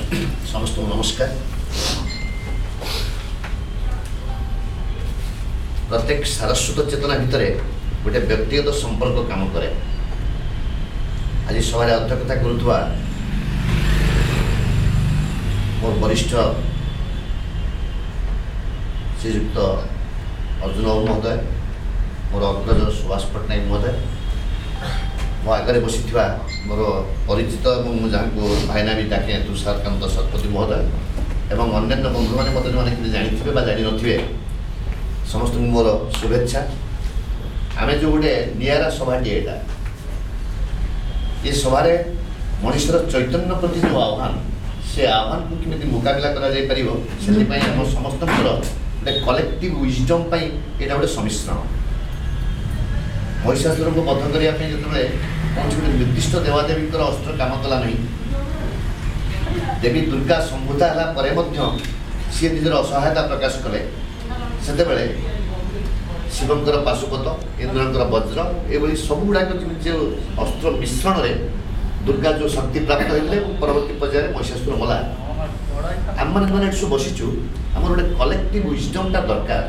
समस्त नमस्कार। प्रत्येक सारस्वत चेतना भितर गोटे व्यक्तिगत संपर्क काम करे। आज सभा अध्यक्षता करुवा मोर वरिष्ठ श्रीयुक्त अर्जुन बाबू महोदय, मोर अग्रज सुभाष पट्टनायक महोदय, मो आगे बसी मोर परिचित जहाँ को भाईना भी डाके तुषारकांत शतपथी महोदय एवं अन्य बंधु मैंने मत जो जानी जानी नथिबे समस्त मोर शुभेच्छा। आम जो गोटे निरा सभाटी यहाँ ये सभारे मनुष्यर चैतन्य प्रति जो आह्वान से आह्वान को किमी मुकाबला करा जाय परिबो से आम समस्त गोटे कलेक्टिव विजडम यहाँ गोटे सम्मिश्रण। महिषासुर को बध करने जो कौन गोटे निर्दिष्ट देवादेवी अस्त्र काम कला नहीं। देवी दुर्गा संभूता है सी निजर असहायता प्रकाश कले से शिवंकर पाशुपत इंद्रंकर वज्र ये सब गुड़ाक जो अस्त्र मिश्रण में दुर्गा जो शक्ति प्राप्त होते परवर्ती पर्यायर महिषासुर मला। आम मैंने सब बसीचु आम गोटे कलेक्टिव विजडमटा दरकार।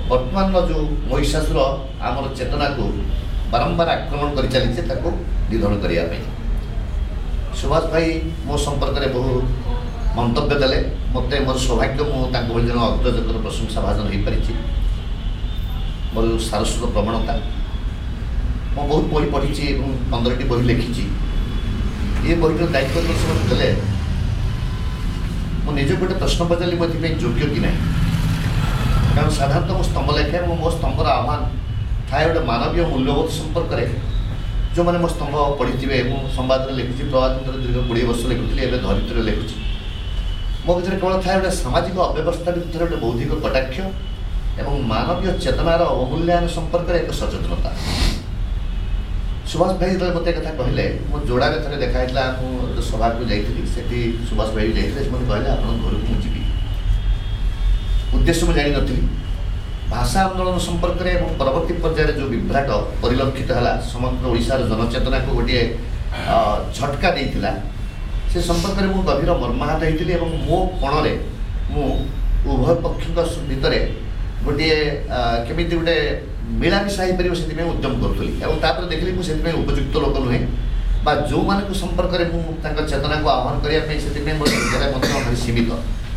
वर्तमान जो महिषासुर आमर चेतना को बारंबार आक्रमण कर चली निधन करने। सुभाष भाई मो संपर्क में बहु मंतव्य देले मत मोर सौभाग्य मुझे जन अग्रजर प्रशंसा भाजन हो पारी। मोर सारस्वत प्रवणता मैं बहुत बही पढ़ी 15टी बही लिखी। ये बहीर दायित्व देले मुझे गोटे प्रश्न पचारि मुझे योग्य कि ना, कारण साधारणतः मो स्तंभ लेखे मो स्तंभर आह्वान थाए गोटे मानवीय मूल्यबोध संपर्क में जो मैंने मो स्तंभ पढ़ी संवाद में लिखुची प्रभात दीर्घ 20 वर्ष लिखुली धरित्री लिखुची। मो भर केवल थाए गोटे सामाजिक अव्यवस्था भितर गोटे बौद्धिक कटाक्ष एवं मानवीय चेतनार अवमूल्यायन संपर्क में एक सचेतनता। सुभाष भाई जो मत कथा कहले मो जोड़ा में थे देखाला मुझे सभा को जाती सुभाष भाई जाते मत कहले आप घर को जी उद्देश्य मुझे जानी नी। भाषा आंदोलन संपर्क में परवर्ती पर्यायर जो विभ्राट परिलक्षित है समग्र ओडिशार जनचेतना को गोटे झटका देता से संपर्क में मुझे गभीर मर्माहत होती मो कोण मु उभय पक्ष भितर गोटे केमी गोटे मिलामिशा हो पार से उद्यम करूँ। देखिली मुझे उपयुक्त लोक नुहे जो मानक संपर्क में चेतना को आह्वान करने से भारी सीमित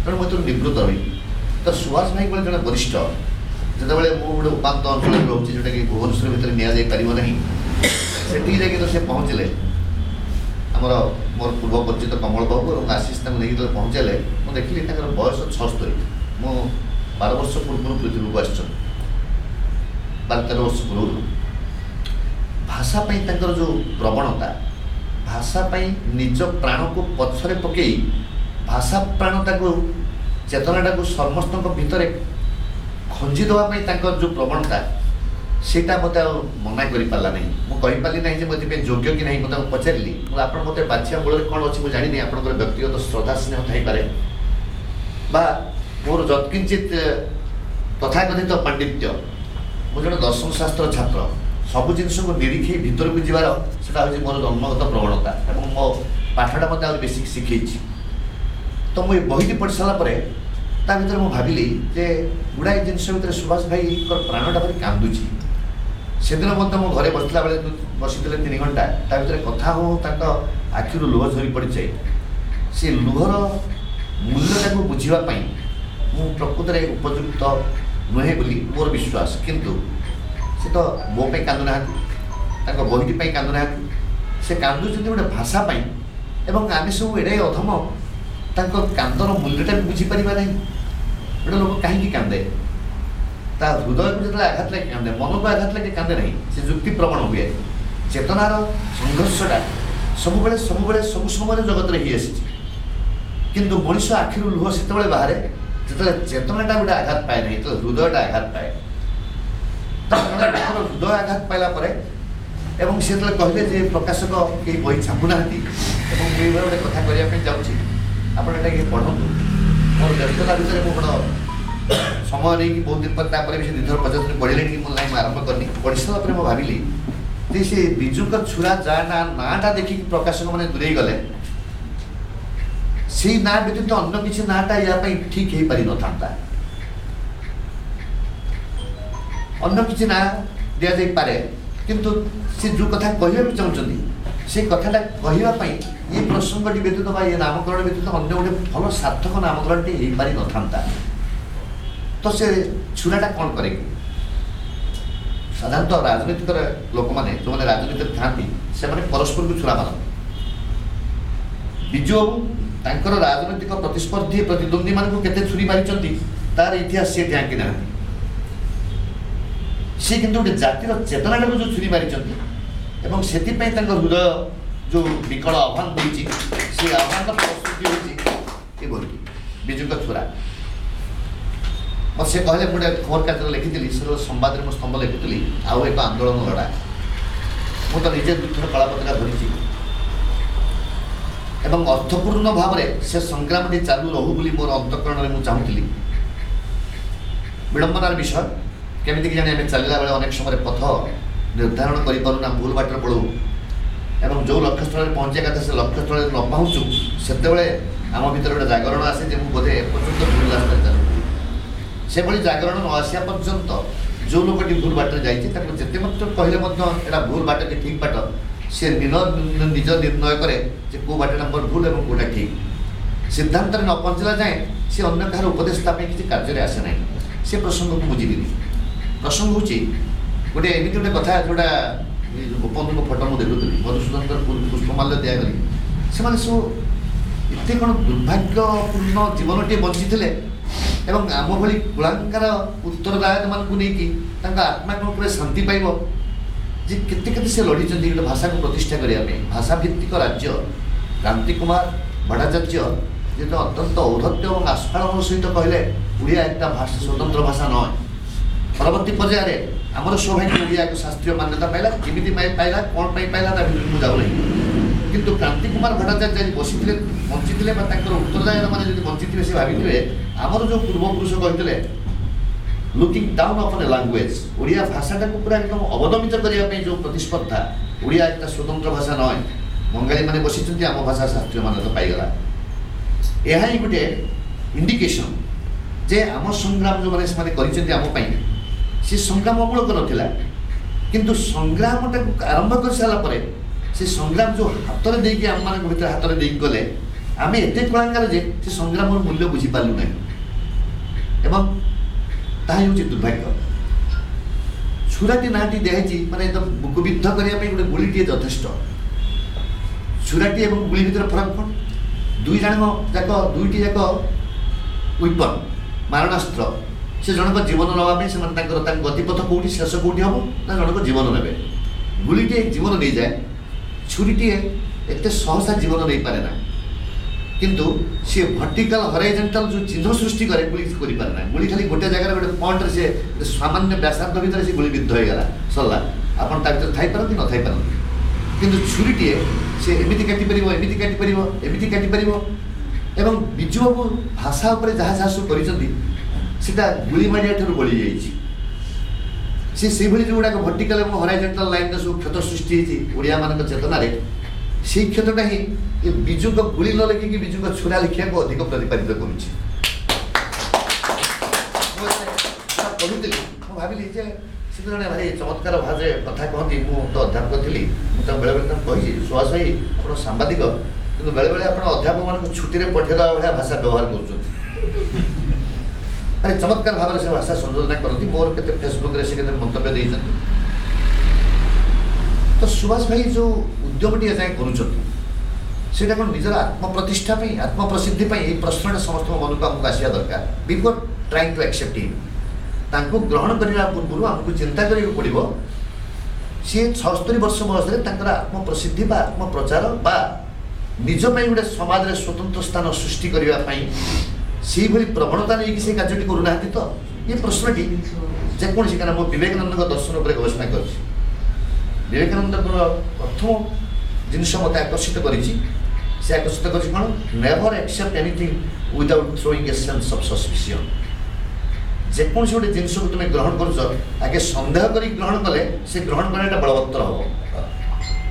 तेणु मुझे निवृत्त रही। तो सुभाष भाई बोले जड़े वरिष्ठ जो गोटे उपात अंचल रोचे जोटा कि भुवनेश्वर भितर नि से तो सी पहुँचले आमर मोर पूर्व परिचित कमल बाबू और आशीष नहीं पहुँचले मुझे देखिली बयस 76 मु 12 वर्ष पूर्व पृथ्वी को आस 12-13 वर्ष पूर्व भाषापाई जो प्रवणता भाषापाई निज प्राण को पछरे पकई भाषा प्राणता को चेतनाटा को समस्त भितर खंजी देवाई जो प्रवणता सेटा मत मना कर पारा नहीं। मुझे ना मुझे योग्य कि नहीं मतलब पचारि आप मत बाछिया मूल कौन अच्छी मुझे जानी आप व्यक्तिगत श्रद्धा स्नेह थाईपे मोर जत्किंचित तथाकथित पांडित्य मुझे जन दर्शन शास्त्र छात्र सब जिनस को निरीक्षे भीतर को जीवार से मोर जन्मगत प्रवणता और मो पाठटा मत बेस शिखी। तो मुझे बहीटी पढ़ी सारापर ता भर मुझे भाविली जे गुड़ाए जिनस भितर सुभाष भाई प्राणटा भारी कांदुची। से दिन मत मो घरे बसला बेले बसी 3 घंटा ता भर कथा हो आखिर लुह झरी पड़ जाए से लुहर मूल्यटा को बुझापी मु प्रकृत में उपयुक्त नुहे बोली मोर विश्वास। किंतु से तो मो पे कांदु ना बहीटी कांदु ना से कांदुच गोटे भाषापाई एवं आम सब एड़े अधम कांदर मूल्यटा भी बुझीपार ना गोटे लोक कहीं कांदे ता हृदय को जो आघात लगे कांदे मन को आघात लगे कांदे नहीं से युक्ति प्रमाण हुए चेतनार संघर्षटा सब समय जगत में ही किंतु मनुष्य आखिर लुह से बाहर जो चेतनाटा गोटे आघात पाए नहीं तो हृदयटा आघात पाए। हृदय आघात पाइला एवं से कहले प्रकाशक कई बही छापुना गोटे कथा करने जाऊँगी आप पढ़ु मोर व्यस्तता भितर मुझे समय नहीं बहुत दिन पर भी निधर पचास पढ़े कि मुझे लाइन आरंभ करनी पढ़ी सारापर मुझे भाविली से बिजुंका छुरा जा नाटा देखिक प्रकाशक मैंने दूरे गले से ना व्यतीत अन्य किसी नाटा या ठीक हो पारि न था अन्य किसी ना दि जाई पारे किंतु से जो कथा कहवाक चाहूँगी से कथाटा कहवाई ये प्रसंगटी व्यतीत ये नामकरण व्यतीत अन्य गोटे भल सार्थक नामकरणटी हो पारि न था तो से छुराटा कौन करे साधारणतः राजनीतिक लोक मैंने जो मैंने राजनीति था से परस्पर को छुरा मारती विजु बाबू राजनैतिक प्रतिस्पर्धी प्रतिद्वंदी मानक केते छुरी मारी तार इतिहास सी ढांकी ना सी कि गोटे जातिर चेतना जो छुरी मारी से हृदय जो विकल आह्वान होती से आह्वान प्रस्तुति होती बिजुंका छुरा मत से कहले मुझे खबर कागज लिखी से संवाद में स्तंभ लिखुली आउ एक आंदोलन लड़ा मु तो निजे दुथर कला पताका धरी एवं अर्थपूर्ण भाव में से संग्राम चालू रहू बोली मोर अंतकरण में चाहूली विडंबनार विषय केमिति जाने आम चलला बेले अनेक समय पथ निर्धारण करूना भूल बाटर पड़ू एवं जो लक्ष्य स्थल पहुँचे कथा से लक्ष्य स्थल न पहुँचू से आम भर गोटे जागरण आसे जो बोधे एपर्यंत भूल रास्ता चलू से भाई जागरण न आसा पर्यंत जो लोकटी भूल बाटर जाते जिते मात्र कहले भूल बाट कि ठीक बाट से निज निर्णय करे जे को बाटे नंबर भूल और कोटा ठीक सिद्धांत न पहुँचला जाए सी अन्य कहार उपदेशता किसी कार्य आसे ना से प्रसंग को बुझी प्रसंग हूँ गोटे एमती गोटे कथा जोड़ा गोपबंधु फोटो मुझे देखुली मधुसूदन पुष्पमाल्य दिगली से सब एत कौन दुर्भाग्यपूर्ण जीवन टे बंची एवं आम भली कुलांकार उत्तरदायक मानक नहीं आत्मा कौन शांति पाइब जे केते केते से लड़ी गोटे भाषा को प्रतिष्ठा करने भाषा भित्तिक राज्य क्रांति कुमार भट्टाचार्य जी तो अत्यंत औद्धत्य और आस्फालन सहित कहले ओडिया एक भाषा स्वतंत्र भाषा नय परवर्ती पर्यायर आमर सौभाग्य ओडिया एक शास्त्रीय मान्यता पाइला केमिति पाइला कौन पाइला ता भितर को जाऊ नहीं किंतु क्रांति कुमार भट्टाचार्य जी बसी बंची उत्तरदायक मैंने जो बंची से भावी आमर जो पूर्वपुरुष कहते looking down upon a language Odia भाषाटा को पूरा एकदम अवदमित करने जो प्रतिस्पर्धा ओडिया एक स्वतंत्र भाषा नय बंगाली मैंने बसी आम भाषा शास्त्रीय मान्यता पाईगला यह ही गोटे इंडिकेशन जे आम संग्राम जो मैंने करम से संग्राम अमूलक नाला किंतु संग्रामटा आरंभ कर सारापर से संग्राम जो हाथ में देकी आम मान भर हाथ में गले आम एत कलांगार जे से संग्राम मूल्य बुझीपारू ना एवं ताहा हूँ दुर्भाग्य छुराटी नाटी दिखाई माने एकदम बुकबिद्ध करने गोटे गुलीटे यथेष्ट छुराटी और गुली भर फरक कौन दुई जन जाक दुईटी जाक विपन मारणास्त्र से जनक जीवन नापी से गतिपथ कौटी शेष कौटी हम ना जनक जीवन ने गुलीटे जीवन नहीं जाए छुरीटे एत सहसा जीवन नहीं पारे ना किंतु सी वर्टिकल हॉरिजॉन्टल जो चिन्ह सृष्टि करे गुली करि पारे ना गुली खाली गोटे जगह गोटे पॉइंट रे से सामान्य व्यासार्ध भीतर से गुली विद्ध हो गला सरला आपन ता भीतर थाई पारती न थाई पारती किंतु छुरीटे से एमिति काटी परिबो एमिति काटी परिबो एमिति काटी परिबो एवं बिजु बाबू भाषा ऊपर जहाँ जहाँ सब करिसंती सीधा गुली मारिया ठर बळी जाईछि से से भली जो गुडा वर्टिकल और हॉरिजॉन्टल लाइन रे सब क्षत सृष्टि होती ओडिया मानक चेतना रे से क्षतटा ही ये बिजु को गुली न लिखिकी बिजु को छुरा लिखिया को अधिक प्रतिपादित करुछि कहूली भाविली जे से जने भारी चमत्कार भाजे कथा कहती मु तो अध्यापक थी तो बेले बेले कही सुहास भाई आप सांबादिक कि बेले बेले आप अध्यापक मान छुट्टी में पठेदा भाया भाषा व्यवहार कर अरे चमत्कार भाव से भाषा संशोधन करती मोर के फेसबुक रे से मंतव्य देइछन तो सुभाष भाई जो उद्यमटी जाए करूँ कौन निजर आत्मप्रतिष्ठा आत्मप्रसिद्धि ये प्रश्न समस्त मन को आमको आसा दरकार before trying to accept him तांको ग्रहण करने पूर्व आमको चिंता करियो पड़िबो सी 76 वर्ष बयस आत्मप्रसिद्धि आत्मप्रचार बा निज गोटे समाज में स्वतंत्र स्थान सृष्टि करने से भली प्रवणता नहीं से कार्य करूना तो ये प्रश्नटी जेकोसी कारण मुझे विवेकानंद दर्शन पर गवेषणा कर विवेकानंद प्रथम जिनस मत आकर्षित से आकर्षित कर कौन never accept anything without throwing a sense of suspicion जेकोसी गोटे जिनस को तुम ग्रहण कर आगे सन्देह कर ग्रहण कले से ग्रहण करना बलवत्तर हम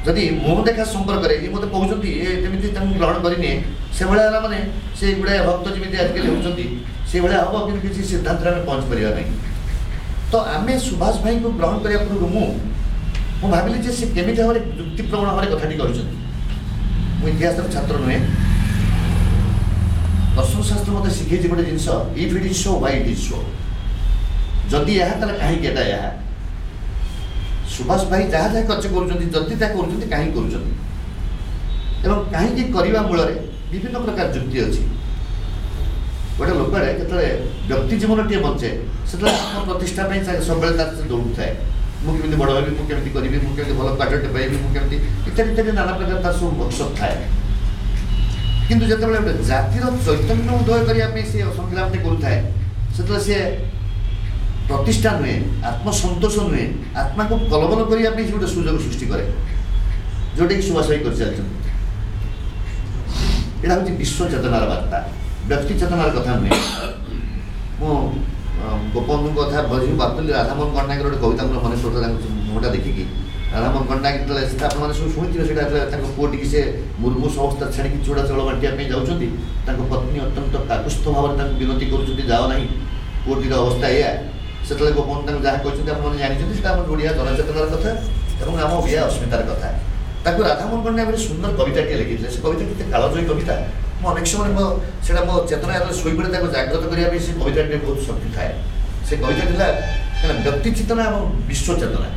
जदि मुह देखा संपर्क ये मत कहते ये जमी ग्रहण करनी से भाया मैंने से गुड़ाए भक्त जमी आजिकल होती से भाया हम कि किसी सिद्धांत में पहुँच पार नहीं। तो आम सुभाष भाई को ग्रहण करने पूर्व मु भाविली से केमी भाव में युक्तिप्रवण भाव में कथाटी कर इतिहास छात्र नुहे दर्शन शास्त्र मत शिखे गोटे जिनस if it is so why it is so जदि यह कहीं सुभाष भाई जहाँ जहाँ खर्च करुँच कहीं कहीं करने मूल विभिन्न प्रकार युक्ति अच्छी गोटे लोकड़े जो व्यक्ति जीवन टे बचे से आत्म प्रतिष्ठा सब दौड़ थाए मुझे बड़ हेबी मुझे करी मुझे भल क्वार्टर पाइबी मुझे इत्यादि इत्यादि नाना प्रकार तार सब मकसद थाए किंतु जो गोटे जातिर चैतन्य उदय करने से संग्राम करुए से प्रतिष्ठा नुहे आत्मसंतोष नुहे आत्मा को कलबल करने गोटे सुजोग सृष्टि करे जोटा कि सुभाष भाई कर चलते यहाँ हूँ विश्व चेतनार वार्ता व्यक्ति चेतनार कथा नुहे मु गोपबंधु कथा बजी बापुली राधामोहन पट्टनायक गोटे कविता मन पड़ता मुटा देखिकी राधामोहन पट्टनायक जो आप सब शुणी पुओटी से मुर्मू संस्था छाड़ी चूड़ा चाउल बांटिया जाऊँच पत्नी अत्यंत काकुस्थ भाव में विनती कर जाओ ना पुओटीर अवस्था या से गोपबंधु जहाँ कहते आपने जानते ओडिया जनचेतनार कथा और आम ओडिया अस्मितार कथा ताकू राधामोहन पट्टनायक गोटे सुंदर कविताटे लिखी से कविता कितने कालजयी कविता मो अनेक समय से मो चेतना शोपड़े जागृत करने से कविता बहुत शक्ति थाए से कविता था व्यक्ति चेतना और विश्व चेतना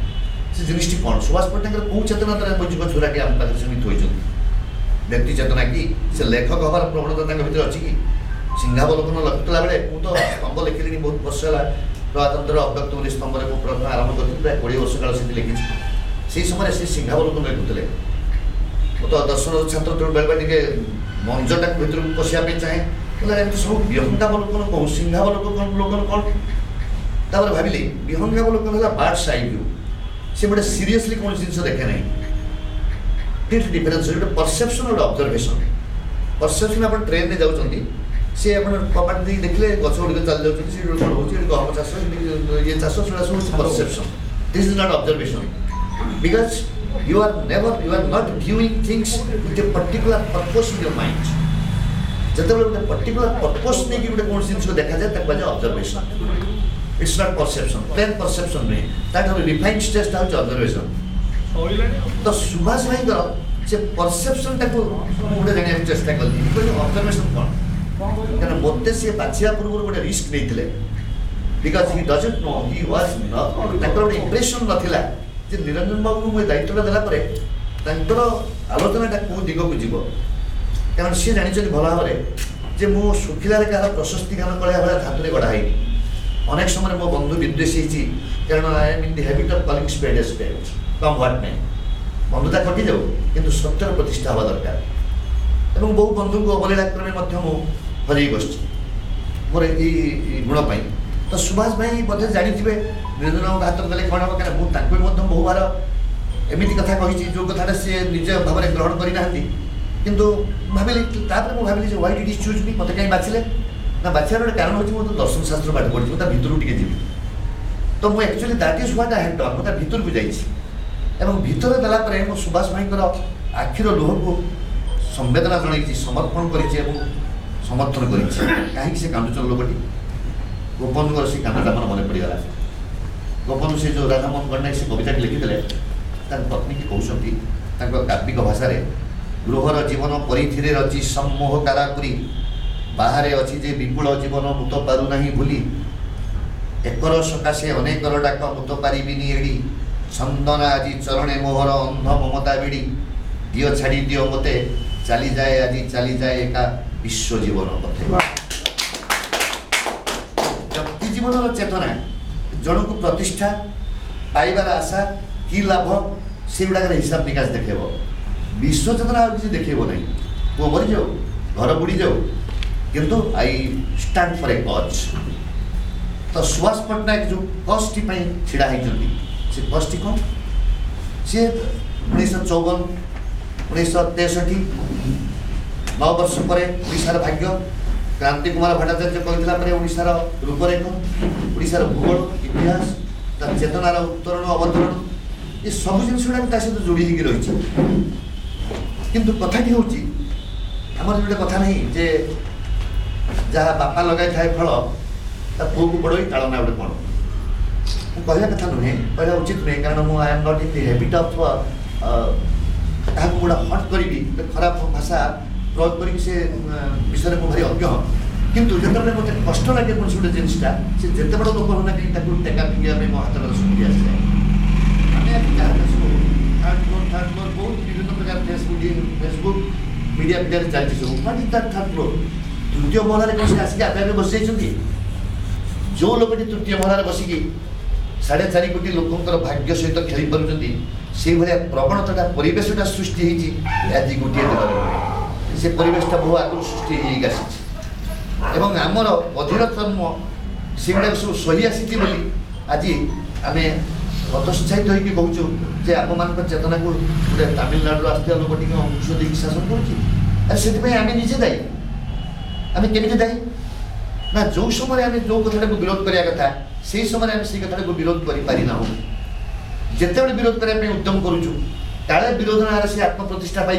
से जिनिस कौन सुभाष पट्टनायक कौ चेतना द्वारा बैजुक छुरा के आम पाखे से थोड़ी व्यक्ति चेतना कि से लेखक हबार प्रवणता भर अच्छी कि सिंहावलोकन लिखुला बेले मुझे स्तंभ लिखिली बहुत वर्ष है प्रजातंत्र अव्यक्त बोली स्तंभ में प्रथम आरंभ कर प्राय 20 वर्ष काल से लिखी से समय से सिंहावलोकन लिखुले तो दर्शन छात्र जो बेले टे मंजटा भर पशिया चाहे सब विहंगावलोकन कौन सिंहावलोकन कौन भाविली विहंगावलोकन है बार्ड्स आई व्यू से गोटे सीरियसली कौन जिन देखे ना डिफरेन्स गोटे परसेप्शन और ऑब्जर्वेशन परसेप्शन आप ट्रेन में जाऊँगी सी आप कपाट दे देखले गछ गुड़िक चल जाऊँगी गहम चाष ये चाष सब perception this is not observation because you are not viewing things with a particular purpose in your mind जब गोटे पर्टिकुलर पर्पस नहीं कि गोटे कौन जिन देखा जाए तक observation it's not perception plain perception नहीं ताकि रिफाइंड स्टेज हूँ ऑब्जर्वेशन तो सुभाष भाई से परसेप्शन टाक गोटे जाना चेष्टा कली ऑब्जर्वेशन कौन क्या मत सी बाछा पूर्व गोटे रिस्क नहीं because he doesn't know he was not गोटे इंप्रेशन नाला जे निरंजन बाबू को दायित्व देला आलोचना कौ दिग को जीव कारण सी जानी भल भाव में मु सुखिलार क्या प्रशस्ति गान कलिया भाया धातुरे गढ़ाई अनेक समय मो बंधु विद्वेषी कारण I am in the habit of calling spade a spade come what नहीं बंधुता कटि जाऊ किंतु सत्यर प्रतिष्ठा हवा दरकार और बहु बंधु को अवहेला क्रमे हजई बस मोर ये गुण तो सुभाष भाई बोधे जानी निरंजन बाबू हाथ देले कौन हम क्या मुझे बहु बार एमती कथा कही जो कथा सी निज भाव में ग्रहण करना किंतु भाविली मुझे भाविली व्हाई डिड इज चूज मी मत कहीं बाछिले ना बाछार गोटे कारण हूँ मुझे दर्शन शास्त्र पाठ पढ़ी मुझे भितर टे जी तो मुझे actually that is what I have done मुझे भितर को जाइए भितर देला मो सुभाष भाई आखिर लुह को संवेदना जन समर्पण कर समर्थन कर कहीं से कांदुचर लोकटी गोपबंधु से कांदटा मन मन पड़गला गोपबंधु से जो राधामोहन पट्टनायक से कविता लिखिले पत्नी की कहते काव्यिक भाषा गृहर जीवन परिथिरे रची सम्मोह काराकुरी बाहरे अच्छी जे विपुल जीवन मुत पारु नहीं भूली एकर सकाशे अनेकर डाक मुत पारिबिनी एड़ी चंदना आज चरणे मोहर अंध ममता बिड़ी दियो छाड़ी दियो मते चली जाए आज चली जाए एका विश्व जीवन पथे व्यक्ति जीवन चेतना जन को प्रतिष्ठा पाइबार आशा कि लाभ से गुड़ाक हिसाब निकास देखेब विश्व चेतना और किसी देखेब नहीं पुओ मरी जाऊ घर बुड़ी जाऊ किंतु I stand for a cause तो सुभाष पट्टनायक जो कष्टी छिड़ा होती से कष्टी कौन सी 1954 1963 9 वर्ष पर ओडिशार भाग्य क्रांति कुमार भट्टाचार्य कहला ओडिशार रूपरेख ओडिशार भूगोल इतिहास चेतनार उत्तरण अवतरण ये सब जिन सहित जोड़ी रही किंतु कथाटी हूँ आम गोटे कथा नहीं जे जहाँ बापा लगाई थाए फल ता पुओ को पड़ोई ताड़ना गोटे कौन कहवा कथा नुहे कहवा उचित नुहे कारण मुझे I am not in the habit of क्या गोटा हट करी खराब भाषा प्रयोग करी से विषय में भारी अज्ञ किंतु जिते मत कष्ट लगे कौन गोटे जिनटा से जिते बड़ लोक होना कहीं टेका फिंगे मो हाथ में सुखी आसे थर्ड फ्लोर बहुत विभिन्न प्रकार फेसबुक मीडिया मीडिया चलती सब what is that third floor तृतीय महलार कौन से आसिक आगे बस जाइए जो लोग तृतीय महलार बसिकी 4.5 कोटी लोकंर भाग्य सहित खेली पार्टी से भाया प्रवणता परिवेशटा सृष्टि आज गोटे दिन से परिवेशटा बहु आगुरी सृष्टि आसी आमर अधीर कर्म से गुड़ा सब सही आसी आज आम हतोत्साहित होगी कहूँ जे आम मान चेतना को गोटे तमिलनाडु आसता लोक टी अंश देकी शासन करें आम निजे दायी आम केमी दायी ना जो समय आम जो कथा को विरोध करने कथा से समय आम से कथा को विरोध करना जिते विरोध करने उद्यम करुचु काले विरोध नारे से आत्मप्रतिष्ठा पाई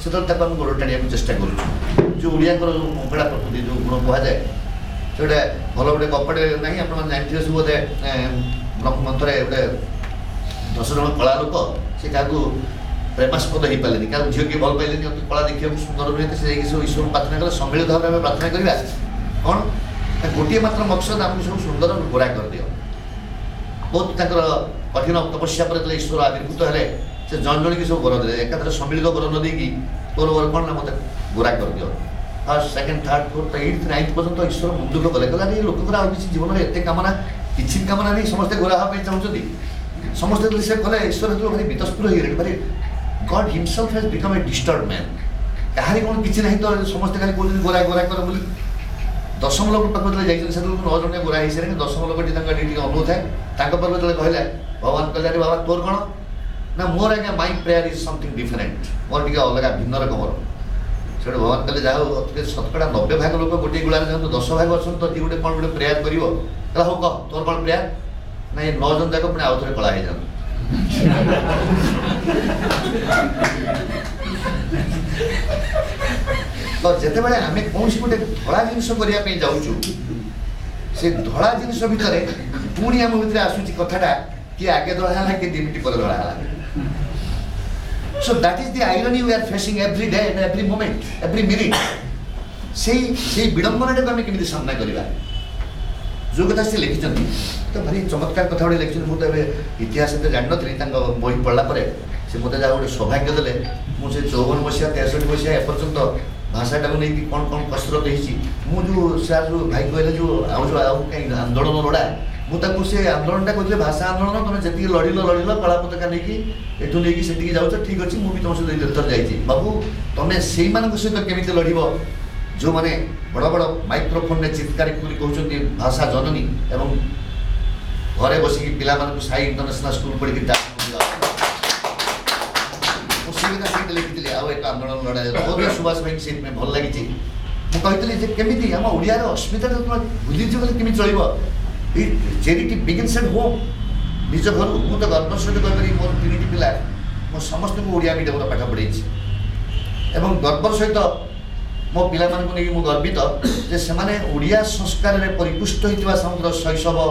से आम गोड़ टाणिया चेष्टा करुचु जो ओडिया मंगला प्रकृति जो गुण कहुए से गोटे भल गोटे गपटे ना आप जानते सब बोधे ब्रह्मंथरे गोटे 10 जन कला लोक से क्या प्रेमास्पद हो पारे क्या झील किए भल पाइले कला देखा सुंदर नुहे से ईश्वर प्रार्थना कले सम्मिलित भाव में प्रार्थना करवा कौन गोटे मात्र मकसद आमको सब सुंदर गोरा कर दियो बहुत कठिन तपस्या पर ईश्वर आविर्भूत है से जन जन की सब वर दे एकाधर सम्मिलित वर न देकी तोर वर कौन ना मत गोरा कर दियो first second third fourth 8th 9th पर्यटन ईश्वर मुंडुक गले कहला ये लोक जीवन में एत कामना किसी कामना नहीं समस्ते गोरा हाँ चाहते समस्ते से कले ईश्वर जो भारी वितस्पुर हो गए भारी God himself has become a disturb man कहानी कौन किसी नहीं तो समस्ते खाली कहते गोरा गोरा कर बोली 10 लोक पाखे जाइए से 9 जन गोरा हो सारे 10 लोक अनुरोध है पाखे जो कहले भगवान कहले बाबा तोर कौन ना मोर आज्ञा माई prayer is something different more टे अलग भिन्न रकम से भगवान कहले जहाँ शतकड़ा 90 भाग लोक गोटे गुड़ा जाऊँ 10 भाग अच्छा तो गोटे कौन गोटे प्रेयर कर हो कह तोर कौन प्रेयर ना ये 9 जन जाक पुणी आउ थे कला हो तो जिते बड़े आम कौन गोटे धड़ा जिनस करने जाऊँ से धड़ा जिनस भितर पुणी आम भर आसूँ कथाटा कि आगे धड़ा है कि 2 मिनट पर धड़ा है So that is the irony we are facing every day and every moment, every minute. से विडंबना को आम केमी सामना करवा जो कथा से लिखिं तो भारी चमत्कार कथा गोटे लिखिं मुझे इतिहास जान नी बही पढ़ला से मत जहाँ गोटे सौभाग्य देले मुझे 54 मसीहा 63 मसीहा एपर्यंत भाषाटा को लेकिन कौन कौन कसरत मुझे सार जो भाई कहले जो कहीं आंदोलन लड़ा मुझे से आंदोलनटा कहते भाषा आंदोलन तुम जी लड़िल कला पताका नहीं एठू नहीं से जाऊँ ठीक अच्छे मुझे तुम सहित इतर जाइए बाबू तुम्हें से सहित केमी लड़ जो मैंने बड़ बड़ माइक्रोफोन में चित्कार कहते भाषा जननी एवं घरे बसिकी पिला साई इंटरनेशनल स्कूल पढ़ी सीट लिखी एक आंदोलन लड़ा सुभाष भाई सीट में भल लगी मुझे केमी आम ओडियार अस्मिता भूलीज केमी चलो चेरिटी बिगिन्स एट होम निज घर मुझे तो गर्व सहित कही मोर 3टी पिला मो समस्त को ओडिया मीडियम पाठ पढ़े एवं गर्व सहित मो पिला मानक नहीं मुझे गर्वित जे से ओडिया संस्कार में परिपुष्ट होता समग्र शैशव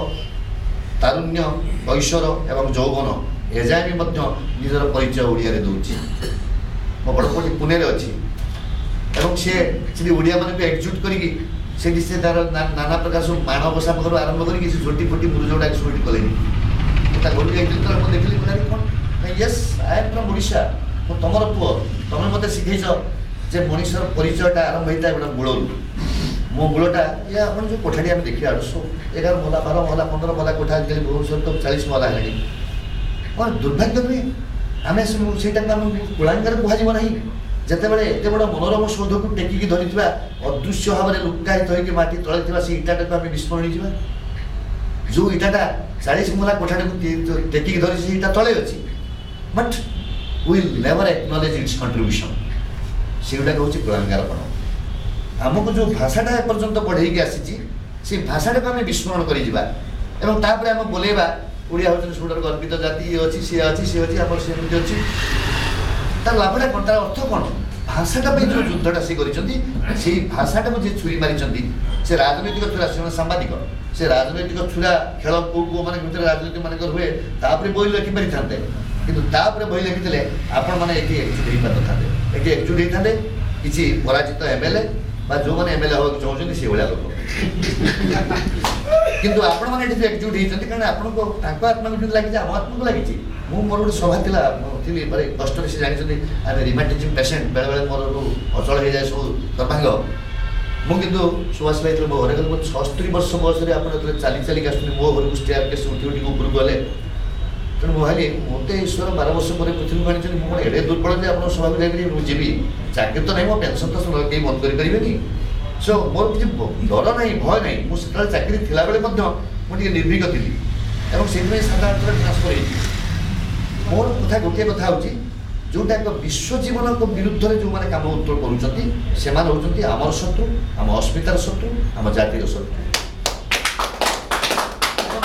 तारुण्य कैशोर एवं यौवन एजाए भी निजर परिचय ओडिया दूसरी मो बड़ पुणी पुणे अच्छी एवं सी ओडिया मान एकजुट करी से तार नाना प्रकार सब माण बसा पाखर आरंभ कर झोटी फोटी मुरुज गुड़ा सब कले घर जाइए मुझे देखली मुझे कौन yes I am from Odisha मो तुमर पुओ तुम मत शिखैच जे मनुष्यर परिचयटा आरंभ होता है गोटे मूलू मो मूलटा या आप जो कोठाटी आम देखा 11 महला 12 महला 15 महला कोठा आजकल भुवनेश्वर तो 40 महला है कौन दुर्भाग्य नुहे आम से कुलांगार कहुव ना जिते बड़े एत बड़ मनोरम सौध को टेकिकी धरी अदृश्य भाव में लुकायित होकर माटी तले से इटाटा को आम विस्मरण जो इटाटा 40 महला कोठाटा को टेकिकी धरी से इटा तले अच्छी but will never acknowledge it's contribution से गुड़ा हूँ कुलांगारपण आमको जो भाषाटा एपर्यंत बढ़ेकी आसी से भाषाटा को आम विस्मरण कर आम बोलेबा ओडिया होचन सुडर गर्वित जाति ये अछि से अछि से अछि हमर सेमति अछि तार लाभटा कोन तार अर्थ कोन भाषाटा पे जो युद्धटा से करिसंती से भाषाटा जे छुरी मारिसंती से राजनीतिक छुरा से सांबादिक से राजनीतिक छुरा खेल को माने भितर राजनीति माने कर हुए तापरे बोल लिखि पारि थांते किंतु तापरे बोल लिखितले आपण माने एठी एकजुट हेइ पार थांते एठी एकजुट हेइ थांते किछि पराजित एमएलए बा जो माने एमएलए हो चाहउछन से ओला लोक किंतु आपण माने एठी एकजुट हेइछंती कारण आपण को ताको आत्मा को लागि जा आत्मा को लागि छि मु मोर गोटे सभा थिला थिली बरे कष्ट से जानिछंती आमे रिमाटिज्म पेशेंट बेले बेले मोर अचल हे जाय सब सर्वांग मु किंतु सुभाष भाई मो घरे गले 76 वर्ष बयस रे आपण तले चाली चाली आसुनी मो घर को स्टेयर के उठी उठी ऊपर गले तेणु मुझे मत ईश्वर 12 वर्ष पर पृथ्वी को आनी मुझे एडे दुर्बल जे आप सभा को जाकि जीवी चाकरी तो नहीं मो पेंशन तो कहीं बंद करेंगे सो मोर किसी डर ना भय ना मुझे चाकरी थिला बेले मुझे निर्भीक थी से साधारण ट्रांसफर हो मोर कथा गोटे कथा हूँ जोटा एक विश्व जीवन को विरुद्ध में जो मैंने कम कर आमर शत्रु आम अस्मितार शत्रु आम जातिर शत्रु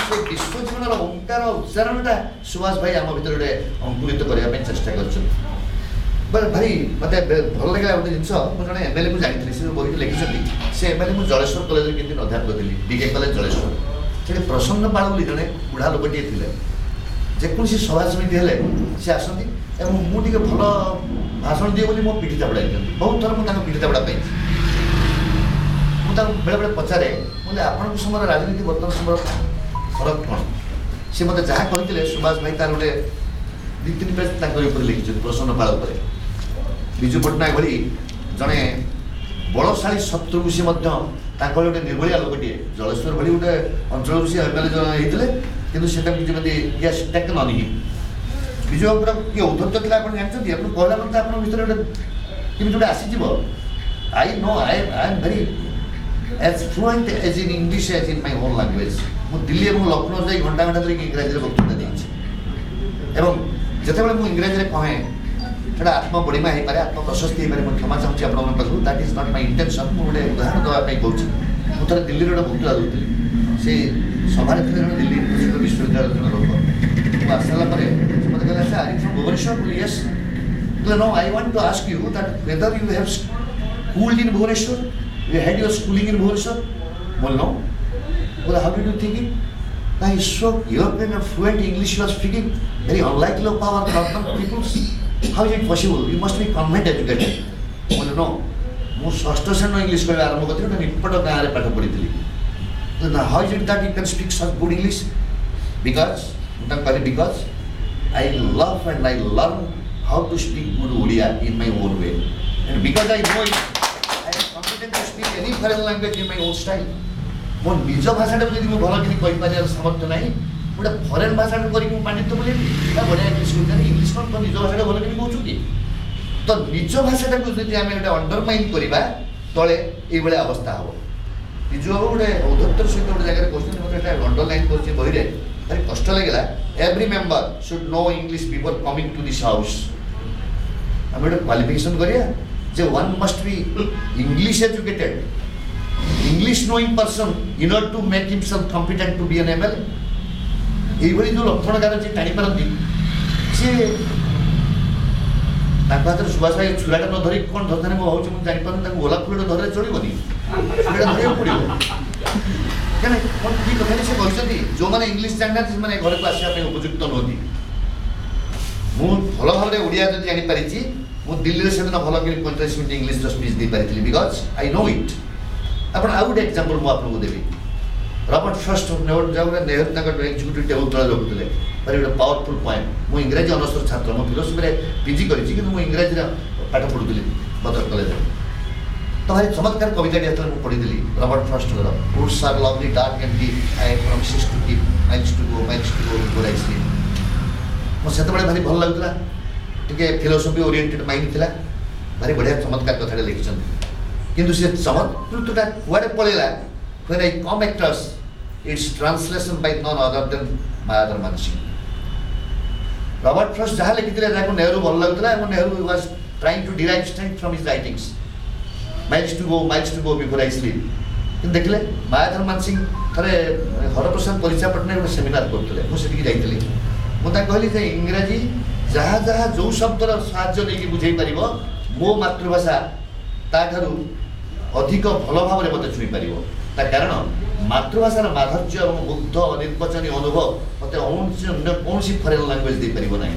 से विश्व जीवन ओंकार उच्चारणटा सुभाष भाई आम भर गोटे अंकुरित करने चेष्टा कर भाई मत भल लगे गोटे जिन मुझे एमएलए को जानी से बही लिखिं से एमएलए मुझे जलेश्वर कॉलेज में किसी अध्यापक थी बीके कॉलेज जलेश्वर से प्रसन्न पाल बोली जड़े बुढ़ा लोकटे थे जेकोसी सभा समिति हेले सी आसती मुझे भल भाषण दिए बोली मो पिठी चापड़ा बहुत थर मुझे पिठी चापड़ा पाई मुझे बेले बेले पचारे बोले आपण समय राजनीति बर्तमान समय फरक कौन सी मत जहाँ कहते सुभाष भाई तार गोटे 2-3 पेज लिखिं प्रसन्न पाल बिजू पट्टनायक भाई जड़े बलशाली शत्रु को सी गोटे निर्भलिया लोकटे जलेश्वर भाई गोटे अंचल सी एमएलए होते किंतु से टेकन अन बिजु बाबूर किए औद्धत्य था आप जानते हैं कहला मतलब आप भर गोटे गोटे आसीज I know I am very as fluent as in English as in my own language मुझे दिल्ली और लखनऊ जाए घंटा घंटा धरिक इंग्राजी वक्तृता देते जिते मुझे इंग्राजी कहे से आत्मबड़िमा हो पाए आत्म प्रशस्ति हो पाए क्षमा चाहूँगी आप that is not my intention मुझे गोटे उदाहरण देवाई कहूँ मुझे दिल्ली गोटे वक्तृता दूसरी से सभार थे दिल्ली विश्वविद्यालय लोक आसला मत कहला are you from Bhubaneswar yes no I want to ask you that whether you have schooled in Bhubaneswar you had your schooling in Bhubaneswar बोल नो बोला how did you think it I so European and fluent English you are speaking very unlikely of our northern peoples how is it possible you must be convent educated बोले no मु षष्ठ श्रेणी English कहवा आरंभ करती निपट गाँव में पाठ पढ़ी how is it that you can speak such good English because I love and I learn how to speak good Oriya in my own way and because I know it I am confident to speak any foreign language in my own style मो निज भाषाटा जब मुझे भल कि पार सामर्थ्य ना गोटे foreign भाषा करके पांडित्य बोले बढ़िया इंग्लिश कहते इंग्लिश कौन तो निज भाषा भल कि कहूँ कि तो निज भाषाटा को जब आम गोटे अंडरमाइन करवा तले ये अवस्था हम बिजु बाबू गोटे औद्धत्यर सहित गोटे जगह कहते अंडरलाइन कर बही भारी कष्ट लगे every member should know English before coming to this house आम गोटे क्वालिफिकेशन करिया one must be English educated English knowing person in order to make himself competent to be an MLA ये जो लक्षण गार जी टाणी पारती सी हाथ में सुभाष भाई छुराटा न धरिक कौन धरते हूँ मुझे जापार गोलाप फुल धरले चलनी छुरा धरने पड़ो क्या ठीक कथा से कहते जो मैंने इंग्लिश जाना से घर को आसवाई उपयुक्त नुहति मुझे भल भाव में ओडिया जब जापारी मुझे दिल्ली से दिन भल कि 45 मिनट इंग्लिश स्पीच दे पारी बिकज आई नो इट आप आउ गोटे एक्जाम्पल मुझे देवी Robert Frost Nehru executive table तले रखुले भाई गोटे पावरफुल पॉइंट मुझे इंग्राजी अनर्सर छात्र मुझे फिलोसफी पीजी करी इंग्राजी पाठ पढ़ुली भद्रक कॉलेज तो भाई चमत्कार कविता मुझे पढ़ी Robert Frost fruits are lovely dark and deep I promises to keep miles to go before I sleep मुझे भारी भल लगुला टे फिलोसफी ओरिएंटेड माइंड था भारी बढ़िया चमत्कार कथा लिखिं किंतु से चमत्कृतटा कुआडे पळेला when I come across its translation by none other than Mayadhar Mansi Robert Frost जहाँ लिखिते नेहरू भल लगुला Nehru was trying to derive strength from his writings miles to go before I sleep कि देखिले मायाधर मानसिंह थे हरप्रसाद परिचा पट्टनायक गोटे सेमिनार करते मुझे जाइली मुझे कहली जे इंग्राजी जहाँ जहाँ जो शब्दर साहाय्य नहीं बुझे पार मो मातृभाषा ताठू अधिक भल भाव में मत छुई पार ता कारण मातृभाषार माधुर्य और मुग्ध निर्वचनी अनुभव मत अन्य कौन फरेन लांगुएज दे पार ना